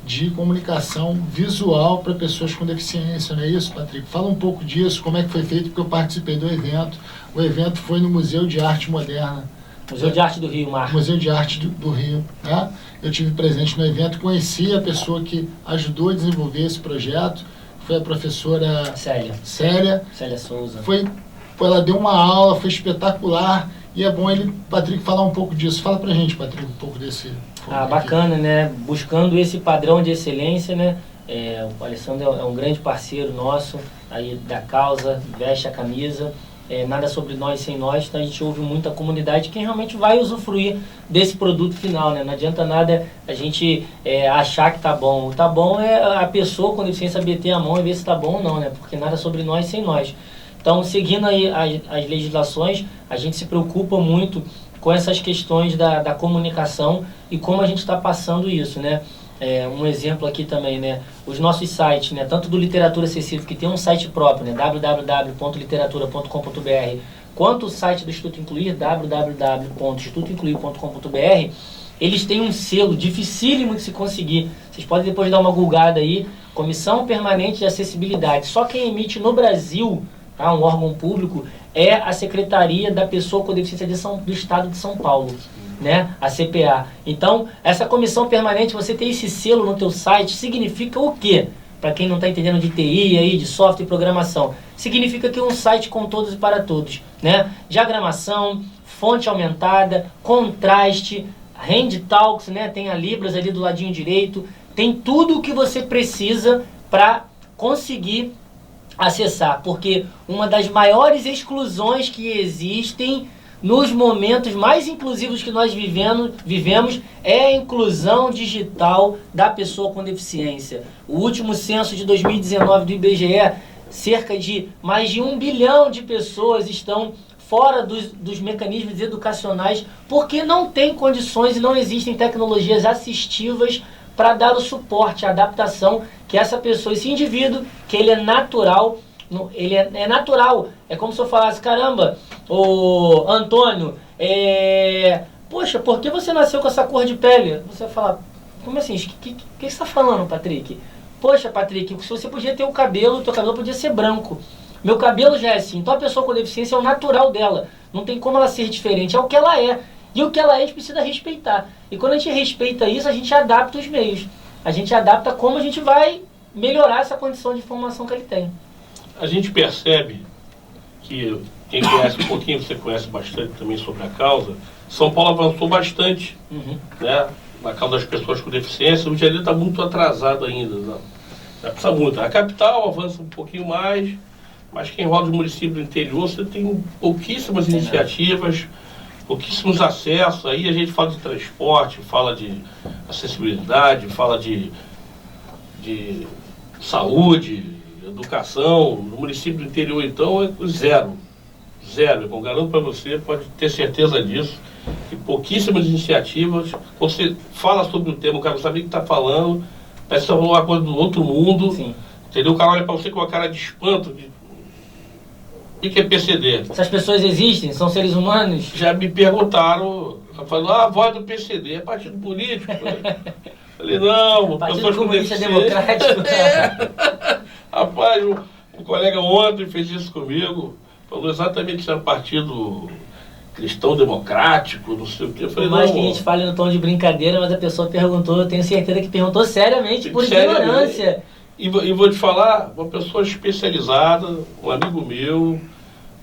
de comunicação visual para pessoas com deficiência, não é isso, Patrick? Fala um pouco disso, como é que foi feito, porque eu participei do evento. O evento foi no Museu de Arte Moderna. Museu de Arte do Rio, Marcos. Museu de Arte do Rio, né? Eu tive presente no evento, conheci a pessoa que ajudou a desenvolver esse projeto, foi a professora Célia Souza. Ela deu uma aula, foi espetacular, e é bom Patrick, falar um pouco disso. Fala pra gente, Patrick, um pouco desse... Bacana, né? Buscando esse padrão de excelência, né? O Alessandro é um grande parceiro nosso, aí da causa, veste a camisa. Nada sobre nós sem nós, então a gente ouve muito a comunidade, quem realmente vai usufruir desse produto final, né? Não adianta nada a gente achar que tá bom. O tá bom é a pessoa com deficiência meter a mão e ver se tá bom ou não, né? Porque nada sobre nós sem nós. Então, seguindo aí as legislações, a gente se preocupa muito com essas questões da comunicação e como a gente está passando isso, né? Um exemplo aqui também, né? Os nossos sites, né? Tanto do Literatura Acessível, que tem um site próprio, né? www.literatura.com.br, quanto o site do Instituto Incluir, www.institutoincluir.com.br, eles têm um selo dificílimo de se conseguir. Vocês podem depois dar uma googada aí, Comissão Permanente de Acessibilidade. Só quem emite no Brasil, tá? Um órgão público, é a Secretaria da Pessoa com Deficiência do Estado de São Paulo, né? A CPA. Então, essa comissão permanente, você ter esse selo no teu site, significa o quê? Para quem não está entendendo de TI, aí, de software e programação, significa que é um site com todos e para todos, né? Diagramação, fonte aumentada, contraste, Handtalks, né? Tem a Libras ali do ladinho direito, tem tudo o que você precisa para conseguir acessar, porque uma das maiores exclusões que existem nos momentos mais inclusivos que nós vivemos é a inclusão digital da pessoa com deficiência. O último censo de 2019 do IBGE, cerca de mais de 1 bilhão de pessoas estão fora dos mecanismos educacionais porque não tem condições e não existem tecnologias assistivas para dar o suporte, a adaptação que essa pessoa, esse indivíduo, que ele é natural, ele é natural. É como se eu falasse, caramba, ô Antônio, poxa, por que você nasceu com essa cor de pele? Você vai falar, como assim? O que você está falando, Patrick? Poxa, Patrick, se você podia ter o cabelo, teu cabelo podia ser branco. Meu cabelo já é assim. Então a pessoa com deficiência é o natural dela. Não tem como ela ser diferente, é o que ela é. E o que ela é, a gente precisa respeitar. E quando a gente respeita isso, a gente adapta os meios. A gente adapta como a gente vai melhorar essa condição de formação que ele tem. A gente percebe que quem conhece um pouquinho, você conhece bastante também sobre a causa, São Paulo avançou bastante, né, na causa das pessoas com deficiência. O Rio de Janeiro está muito atrasado ainda. Não precisa muito. A capital avança um pouquinho mais, mas quem roda os municípios do interior, você tem pouquíssimas iniciativas, pouquíssimos acessos. Aí a gente fala de transporte, fala de acessibilidade, fala de saúde, educação. No município do interior, então, é zero. Zero. Eu garanto para você, pode ter certeza disso, que pouquíssimas iniciativas. Você fala sobre o tema, o cara não sabe o que está falando, parece que está falando uma coisa do outro mundo. Sim. Entendeu? O cara olha para você com uma cara de espanto. O que é PCD? Essas pessoas existem? São seres humanos? Já me perguntaram, falando, a voz do PCD é partido político. Falei, não, Partido Comunista Democrático. Rapaz, um colega ontem fez isso comigo, falou exatamente que era partido cristão democrático, não sei o que. Eu falei, Por mais não, que a gente fale no tom de brincadeira, mas a pessoa perguntou, eu tenho certeza que perguntou seriamente, por seriamente. ignorância. E vou te falar, uma pessoa especializada, um amigo meu,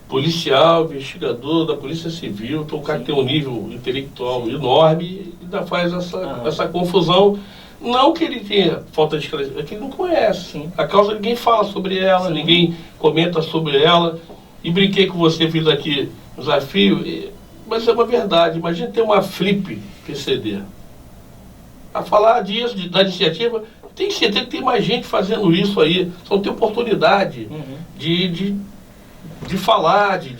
policial, investigador da Polícia Civil, então o cara que tem um nível intelectual enorme e ainda faz essa confusão. Não que ele tenha falta de esclarecimento, é que ele não conhece. Sim. A causa ninguém fala sobre ela, Sim. ninguém comenta sobre ela. E brinquei com você, fiz aqui um desafio, mas é uma verdade. Imagina ter uma flip PCD. A falar disso, da iniciativa, tem certeza que tem mais gente fazendo isso aí. Só tem oportunidade de falar, de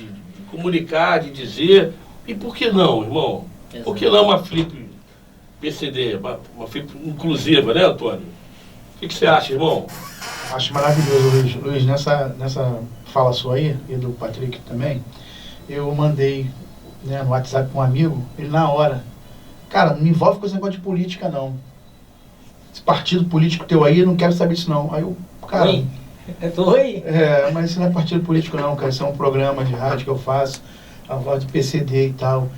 comunicar, de dizer. E por que não, irmão? Exato. Por que não uma flip PCD, uma flip inclusiva, né, Antônio? O que você acha, irmão? Acho maravilhoso, Luiz, nessa fala sua aí, e do Patrick também, eu mandei, né, no WhatsApp para um amigo, ele na hora, cara, não me envolve com esse negócio de política, não. Esse partido político teu aí, eu não quero saber disso, não. Aí eu, cara... Oi? Oi? Mas isso não é partido político, não, cara. Isso é um programa de rádio que eu faço, a voz de PCD e tal.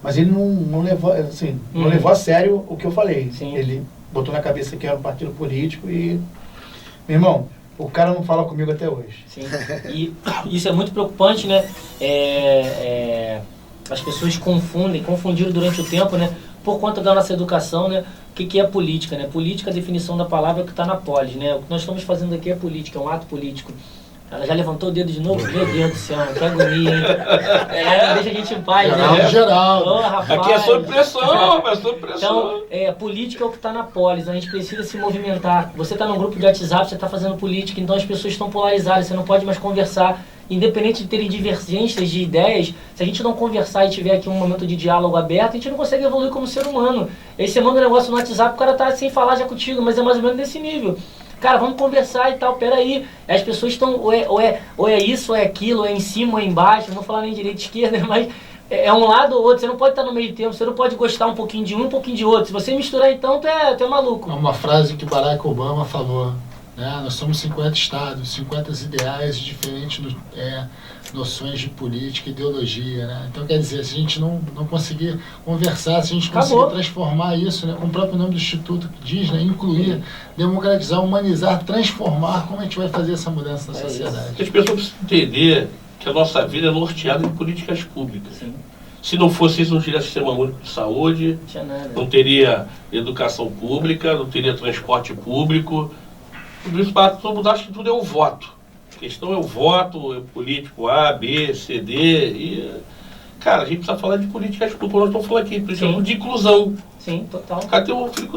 Mas ele não levou, assim, não levou a sério o que eu falei. Sim. Ele botou na cabeça que era um partido político e... Meu irmão, o cara não fala comigo até hoje. Sim. E isso é muito preocupante, né? As pessoas confundiram durante o tempo, né? Por conta da nossa educação, né? O que é política, né? Política, a definição da palavra é o que está na polis, né? O que nós estamos fazendo aqui é política, é um ato político. Ela já levantou o dedo de novo? Meu Deus do céu, que agonia, hein? Deixa a gente em paz, né? Geraldo. Oh, rapaz. Aqui é sob pressão, é sob pressão. Então, política é o que está na polis, a gente precisa se movimentar. Você está num grupo de WhatsApp, você está fazendo política, então as pessoas estão polarizadas, você não pode mais conversar. Independente de terem divergências de ideias, se a gente não conversar e tiver aqui um momento de diálogo aberto, a gente não consegue evoluir como ser humano. Aí você manda um negócio no WhatsApp, o cara tá sem falar já contigo, mas é mais ou menos desse nível. Cara, vamos conversar e tal, peraí. As pessoas estão, ou é isso, ou é aquilo, ou é em cima, ou é embaixo, não vou falar nem direita e esquerda, mas é um lado ou outro, você não pode estar no meio termo, você não pode gostar um pouquinho de um pouquinho de outro. Se você misturar então, tu é maluco. É uma frase que Barack Obama falou, né? Nós somos 50 estados, 50 ideais, diferentes noções de política, ideologia, né? Então, quer dizer, se a gente não conseguir conversar, se a gente conseguir transformar isso, né? Com o próprio nome do Instituto que diz, né? Incluir, democratizar, humanizar, transformar, como a gente vai fazer essa mudança na sociedade? As pessoas precisam entender que a nossa vida é norteada em políticas públicas. Sim. Se não fosse isso, não teria sistema único de saúde, Não tinha nada. não teria educação pública, não teria transporte público. Tudo isso para mudar, acho que tudo é o voto. A questão é o voto, é o político A, B, C, D. E, cara, a gente precisa falar de políticas públicas. Nós estamos falando aqui, por exemplo, de inclusão. Sim, total. O cara tem um filho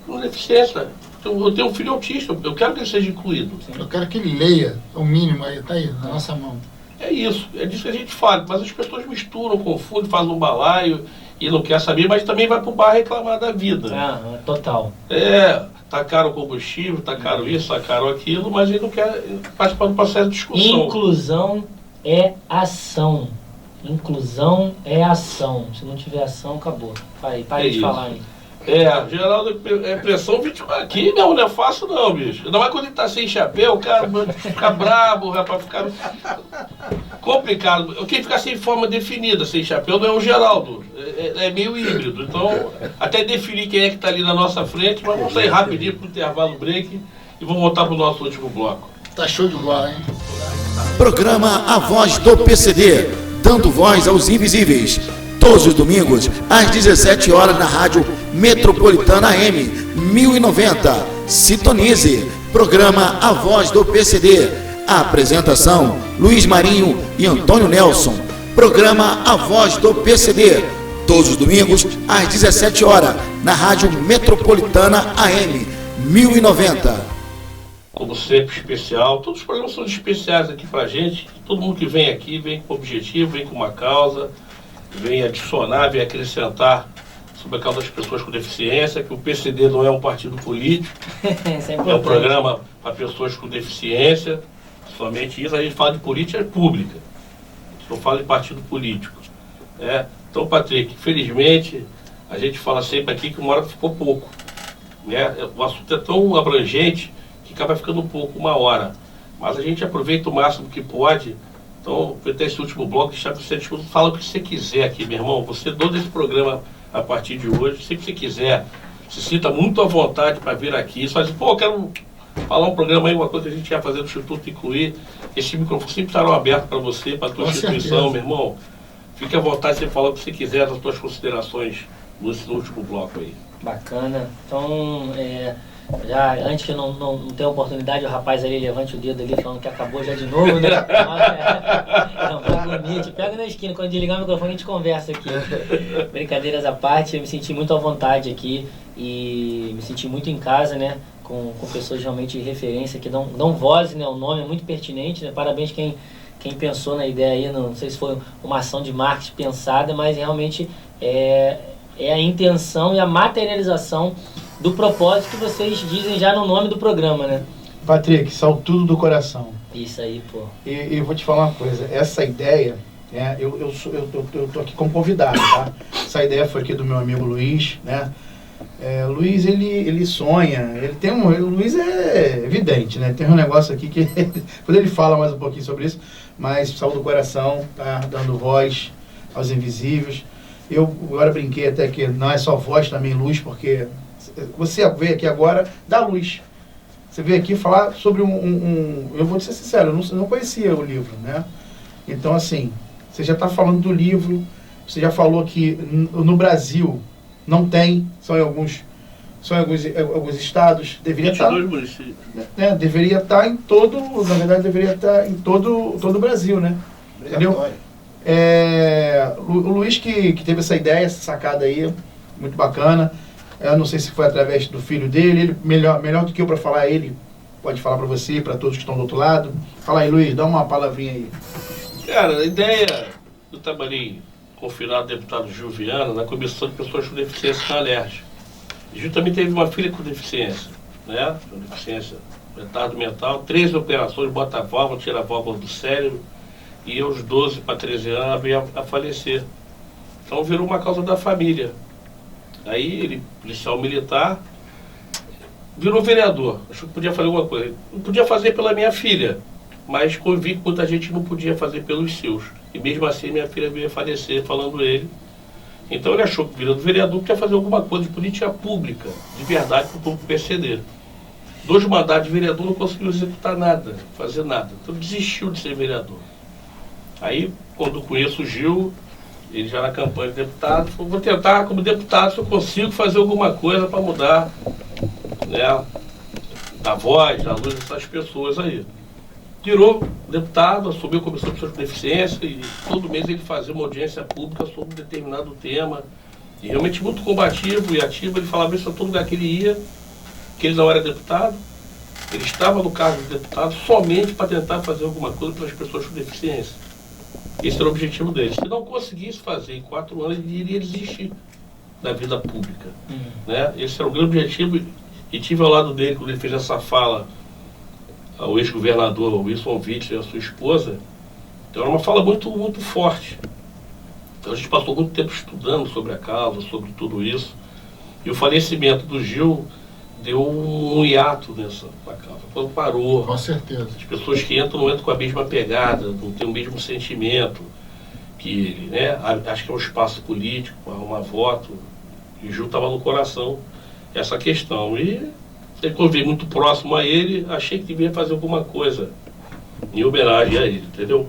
com deficiência. Eu tenho um filho autista, eu quero que ele seja incluído. Eu quero que ele leia, o mínimo aí, tá aí, na nossa mão. É isso, é disso que a gente fala. Mas as pessoas misturam, confundem, fazem um balaio e não quer saber, mas também vai pro bar reclamar da vida. Total. Tá caro o combustível, tá caro isso, tá caro aquilo, mas ele não quer participar do processo de discussão. Inclusão é ação. Inclusão é ação. Se não tiver ação, acabou. Para de falar aí. Geraldo é pressão 24 aqui, não é fácil não, bicho. Ainda mais quando ele tá sem chapéu, o cara fica brabo, o rapaz fica complicado. Quem fica sem forma definida, sem chapéu, não é o Geraldo. É meio híbrido. Então, até definir quem é que tá ali na nossa frente, mas vamos sair rapidinho pro intervalo break e vamos voltar pro nosso último bloco. Tá show de bola, hein? Programa A Voz do PCD, dando voz aos invisíveis. Todos os domingos, às 17 horas na Rádio Metropolitana AM 1090. Sintonize. Programa A Voz do PCD. A apresentação, Luiz Marinho e Antônio Nelson. Programa A Voz do PCD. Todos os domingos, às 17 horas, na Rádio Metropolitana AM 1090. Como sempre, especial. Todos os programas são especiais aqui pra gente. Todo mundo que vem aqui vem com objetivo, vem com uma causa, vem adicionar, vem acrescentar sobre a causa das pessoas com deficiência, que o PCD não é um partido político, é um programa para pessoas com deficiência. Somente isso. A gente fala de política pública, a gente não fala de partido político. Então, Patrick, infelizmente, a gente fala sempre aqui que uma hora ficou pouco. O assunto é tão abrangente que acaba ficando pouco, uma hora. Mas a gente aproveita o máximo que pode. Então, até esse último bloco, deixar para você, fala o que você quiser aqui, meu irmão. Você dono desse programa a partir de hoje, sempre que você quiser, se sinta muito à vontade para vir aqui. Só diz, eu quero falar um programa aí, uma coisa que a gente ia fazer no Instituto Incluir. Esse microfone sempre estará aberto para você, para a tua instituição, meu irmão. Fique à vontade de você falar o que você quiser, das suas considerações no último bloco aí. Bacana. Então, já antes que não tenha oportunidade, o rapaz ali levante o dedo ali falando que acabou já de novo, né? Não, bonito. Pega na esquina, quando desligar o microfone a gente conversa aqui. Brincadeiras à parte, eu me senti muito à vontade aqui e me senti muito em casa, né? Com pessoas realmente de referência que dão voz, né? O nome é muito pertinente, né? Parabéns quem pensou na ideia aí, não sei se foi uma ação de marketing pensada, mas realmente é a intenção e a materialização do propósito que vocês dizem já no nome do programa, né? Patrick, saiu tudo do coração. Isso aí, pô. E eu vou te falar uma coisa, essa ideia, eu tô aqui como convidado, tá? Essa ideia foi aqui do meu amigo Luiz, né? O Luiz, ele sonha, o Luiz é evidente, né? Tem um negócio aqui que, quando ele fala mais um pouquinho sobre isso, mas saiu do coração, tá? Dando voz aos invisíveis. Eu agora brinquei até que não é só voz, também luz, porque você veio aqui agora dar luz. Você veio aqui falar sobre eu vou ser sincero, eu não conhecia o livro, né? Então, assim, você já está falando do livro, você já falou que no Brasil não tem, só em alguns estados, deveria estar... 22 municípios. Deveria estar em todo, na verdade, deveria estar em todo o Brasil, né? Entendeu? O Luiz que teve essa ideia, essa sacada aí, muito bacana. Eu não sei se foi através do filho dele, ele melhor do que eu para falar, ele pode falar para você, para todos que estão do outro lado. Fala aí, Luiz, dá uma palavrinha aí. Cara, a ideia, eu trabalhei com o finado deputado Gil Viana na Comissão de Pessoas com Deficiência na Alerj. Gil também teve uma filha com deficiência, né? Com deficiência, retardo mental, 13 operações, bota a válvula, tira a válvula do cérebro, e aos 12 para 13 anos veio a falecer. Então virou uma causa da família. Aí ele, policial militar, virou vereador. Achou que podia fazer alguma coisa. Não podia fazer pela minha filha, mas convi que muita gente não podia fazer pelos seus. E mesmo assim minha filha veio a falecer, falando ele. Então ele achou que, virando vereador, podia fazer alguma coisa de política pública, de verdade, para o povo PCD. 2 mandatos de vereador, não conseguiu executar nada, fazer nada. Então desistiu de ser vereador. Aí, quando conheço o Gil, ele já na campanha de deputado, falou, vou tentar como deputado se eu consigo fazer alguma coisa para mudar, né, da voz, da luz dessas pessoas aí. Virou deputado, assumiu a Comissão de Pessoas com Deficiência e todo mês ele fazia uma audiência pública sobre um determinado tema. E realmente muito combativo e ativo, ele falava isso a todo lugar que ele ia, que ele não era deputado, ele estava no cargo de deputado somente para tentar fazer alguma coisa para as pessoas com deficiência. Esse era o objetivo dele. Se não conseguisse fazer em 4 anos, ele iria desistir da vida pública. Né? Esse era o grande objetivo. E tive ao lado dele, quando ele fez essa fala ao ex-governador Wilson Witzel e a sua esposa. Então era uma fala muito, muito forte. Então a gente passou muito tempo estudando sobre a causa, sobre tudo isso. E o falecimento do Gil deu um hiato nessa causa. Quando parou, Com certeza. as pessoas que entram não entram com a mesma pegada, não têm o mesmo sentimento que ele, né? Acho que é um espaço político, uma voto, e o Gil estava no coração essa questão. E quando eu vi muito próximo a ele, achei que devia fazer alguma coisa em homenagem a ele, entendeu?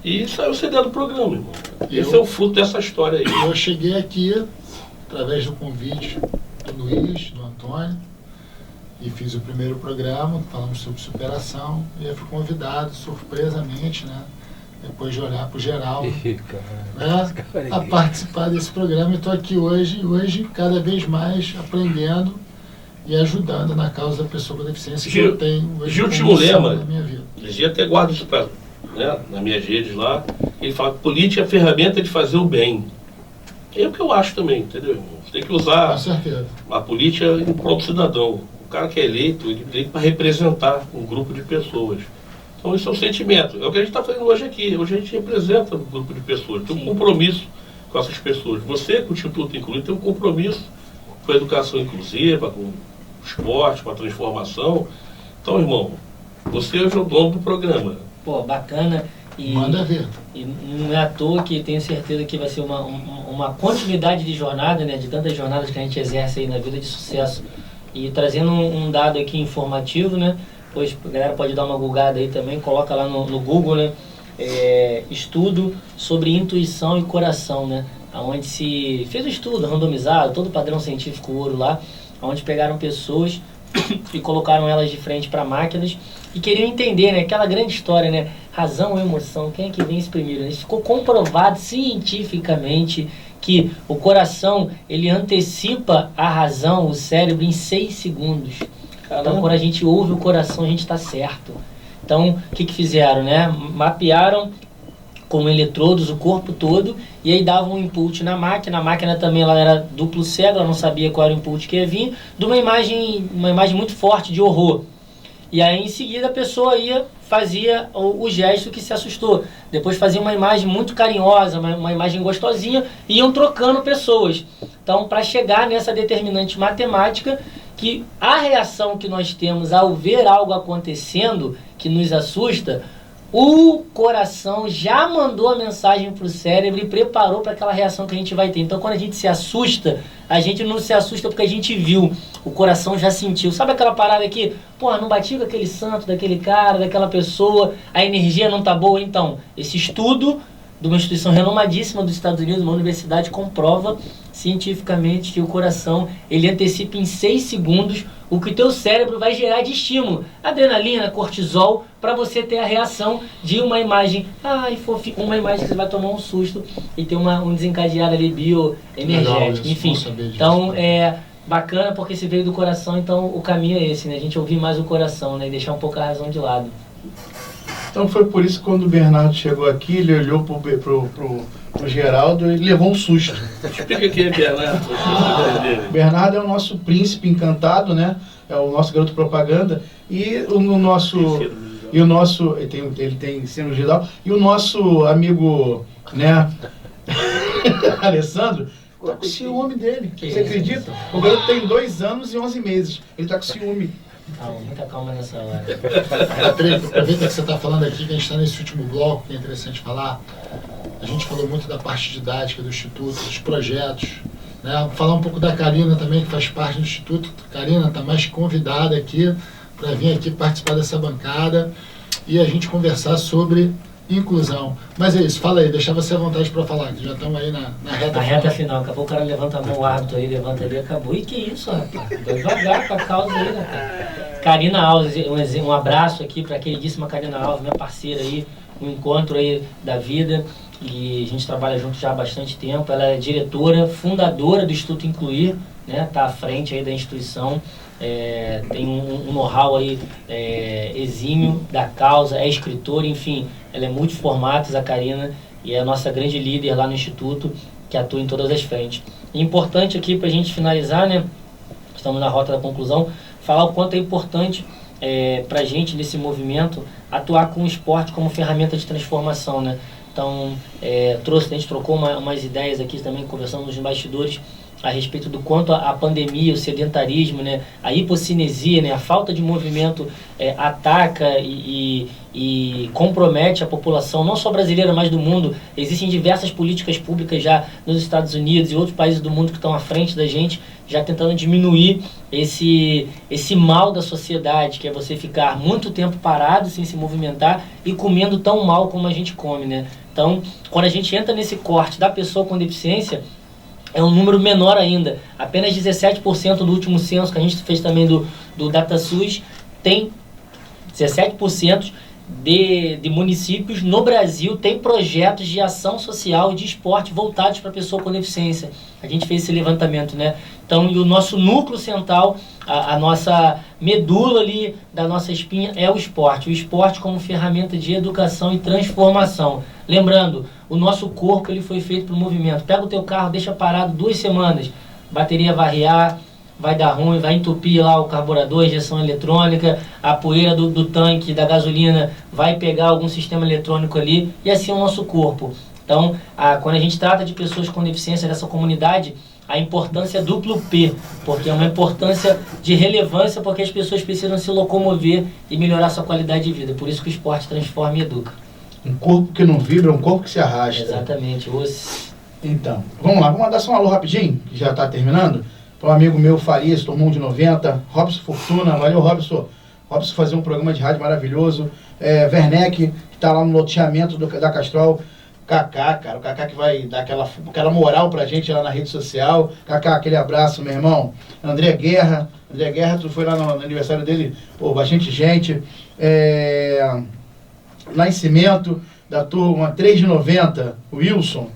E saiu CD do programa, irmão. Esse é o fruto dessa história aí. Eu cheguei aqui através do convite do Luiz, do Antônio, e fiz o primeiro programa, falamos sobre superação, e eu fui convidado, surpresamente, né, depois de olhar para o Geraldo, né, a participar desse programa. E estou aqui hoje cada vez mais aprendendo e ajudando na causa da pessoa com deficiência que eu tenho hoje. Gil tinha um lema, na minha vida. eu até guardo isso pra, né, nas minhas redes lá, ele fala que política é a ferramenta de fazer o bem. É o que eu acho também, entendeu, irmão? Você tem que usar Com certeza. a política em prol do cidadão. O cara que é eleito, ele tem para representar um grupo de pessoas. Então esse é o sentimento. É o que a gente está fazendo hoje aqui. Hoje a gente representa um grupo de pessoas, tem um compromisso com essas pessoas. Você, com o Instituto Incluir, tem um compromisso com a educação inclusiva, com o esporte, com a transformação. Então, irmão, você hoje é o dono do programa. Pô, bacana. E, Manda ver. E não é à toa que tenho certeza que vai ser uma continuidade de jornada, né, de tantas jornadas que a gente exerce aí na vida de sucesso. E trazendo um dado aqui informativo, né, pois a galera pode dar uma googada aí também, coloca lá no Google, né, estudo sobre intuição e coração, né, onde se fez um estudo randomizado, todo padrão científico ouro lá, onde pegaram pessoas e colocaram elas de frente para máquinas e queriam entender, né, aquela grande história, né, razão ou emoção, quem é que vence primeiro? Né? Ficou comprovado cientificamente que o coração, ele antecipa a razão, o cérebro, em 6 segundos. Então, quando a gente ouve o coração, a gente está certo. Então, o que fizeram, né? Mapearam com eletrodos o corpo todo e aí davam um input na máquina. A máquina também ela era duplo cego, ela não sabia qual era o input que ia vir, de uma imagem muito forte de horror. E aí, em seguida, a pessoa fazia o gesto que se assustou. Depois fazia uma imagem muito carinhosa, uma imagem gostosinha, e iam trocando pessoas. Então, para chegar nessa determinante matemática, que a reação que nós temos ao ver algo acontecendo que nos assusta, o coração já mandou a mensagem para o cérebro e preparou para aquela reação que a gente vai ter. Então, quando a gente se assusta, a gente não se assusta porque a gente viu. O coração já sentiu. Sabe aquela parada aqui? Pô, não bati com aquele santo, daquele cara, daquela pessoa, a energia não tá boa. Então, esse estudo de uma instituição renomadíssima dos Estados Unidos, uma universidade, comprova cientificamente que o coração, ele antecipa em 6 segundos o que o teu cérebro vai gerar de estímulo. Adrenalina, cortisol, para você ter a reação de uma imagem, uma imagem que você vai tomar um susto e ter um desencadeado ali bioenergético. Enfim, então bacana porque se veio do coração, então o caminho é esse, né? A gente ouvir mais o coração, né? E deixar um pouco a razão de lado. Então foi por isso que quando o Bernardo chegou aqui, ele olhou pro Geraldo e levou um susto. Explica quem é Bernardo. Bernardo é o nosso príncipe encantado, né? É o nosso garoto propaganda. E ele tem cirurgia geral. E o nosso amigo, né? Alessandro, tá com ciúme dele. Você acredita? O garoto tem 2 anos e 11 meses. Ele tá com ciúme. Muita calma nessa hora. Aproveita que você está falando aqui, que a gente está nesse último bloco, que é interessante falar. A gente falou muito da parte didática do Instituto, dos projetos, né? Falar um pouco da Karina também, que faz parte do Instituto. Karina está mais convidada aqui para vir aqui participar dessa bancada e a gente conversar sobre inclusão. Mas é isso, fala aí, deixa você à vontade para falar, que já estamos aí na reta final. Na reta final, daqui a pouco o cara levanta a mão, o árbitro aí, levanta ali, acabou. E que isso, rapaz? Devagar com a causa aí, rapaz. Karina Alves, um abraço aqui para a queridíssima Karina Alves, minha parceira aí, um encontro aí da vida. E a gente trabalha junto já há bastante tempo. Ela é diretora, fundadora do Instituto Incluir, né? Está à frente aí da instituição. Tem um know-how aí exímio da causa, é escritora, enfim, ela é multiformatos, a Karina, e é a nossa grande líder lá no Instituto, que atua em todas as frentes. E importante aqui para a gente finalizar, né, estamos na rota da conclusão, falar o quanto é importante para a gente nesse movimento atuar com o esporte como ferramenta de transformação, né? Então, a gente trocou umas ideias aqui também, conversando nos bastidores, a respeito do quanto a pandemia, o sedentarismo, né, a hipocinesia, né, a falta de movimento ataca e compromete a população, não só brasileira, mas do mundo. Existem diversas políticas públicas já nos Estados Unidos e outros países do mundo que estão à frente da gente, já tentando diminuir esse mal da sociedade, que é você ficar muito tempo parado, sem se movimentar e comendo tão mal como a gente come, né? Então, quando a gente entra nesse corte da pessoa com deficiência, é um número menor ainda. Apenas 17% do último censo que a gente fez também do DataSUS tem 17% de municípios no Brasil tem projetos de ação social e de esporte voltados para a pessoa com deficiência. A gente fez esse levantamento, né? Então, e o nosso núcleo central, a nossa medula ali da nossa espinha é o esporte. O esporte como ferramenta de educação e transformação. Lembrando, o nosso corpo ele foi feito para o movimento. Pega o teu carro, deixa parado 2 semanas, bateria vai arriar, vai dar ruim, vai entupir lá o carburador, injeção eletrônica, a poeira do tanque, da gasolina, vai pegar algum sistema eletrônico ali, e assim é o nosso corpo. Então, quando a gente trata de pessoas com deficiência dessa comunidade, a importância é duplo P, porque é uma importância de relevância, porque as pessoas precisam se locomover e melhorar sua qualidade de vida. Por isso que o esporte transforma e educa. Um corpo que não vibra, um corpo que se arrasta. Exatamente. Então, vamos lá, vamos mandar só um alô rapidinho, que já está terminando. Para um amigo meu, Farias, tomou um de 90. Robson Fortuna, valeu, Robson. Robson fazer um programa de rádio maravilhoso. Werneck, que está lá no loteamento da Castrol. Kaká, cara, o Kaká que vai dar aquela moral pra gente lá na rede social. Kaká, aquele abraço, meu irmão. André Guerra, tu foi lá no aniversário dele, pô, bastante gente. Nascimento, da turma 3 de 90, Wilson.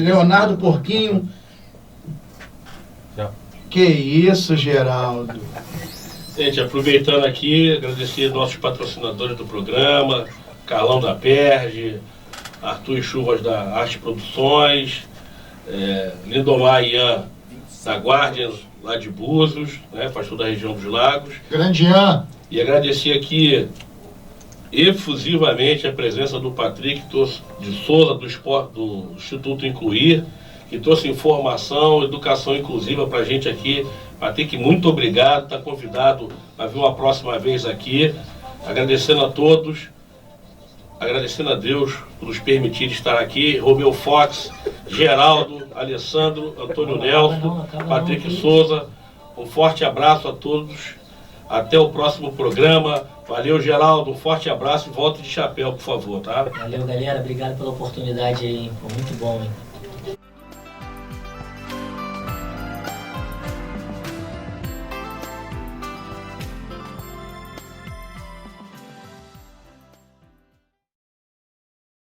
Leonardo Porquinho. Que isso, Geraldo. Gente, aproveitando aqui, agradecer nossos patrocinadores do programa, Carlão da Perge, Arthur e Chuvas da Arte Produções, Lindomar Ian da Guardian, lá de Búzios, né, pastor da região dos Lagos. Grande Ian. E agradecer aqui efusivamente a presença do Patrick de Souza, do Instituto Incluir, que trouxe informação, educação inclusiva para a gente aqui. Patrick, muito obrigado, está convidado a vir uma próxima vez aqui. Agradecendo a todos, agradecendo a Deus por nos permitir estar aqui. Romeu Fox, Geraldo, Alessandro, Antônio Nelson, Patrick Souza, um forte abraço a todos. Até o próximo programa. Valeu, Geraldo, um forte abraço e volte de chapéu, por favor, tá? Valeu, galera. Obrigado pela oportunidade aí. Foi muito bom, hein?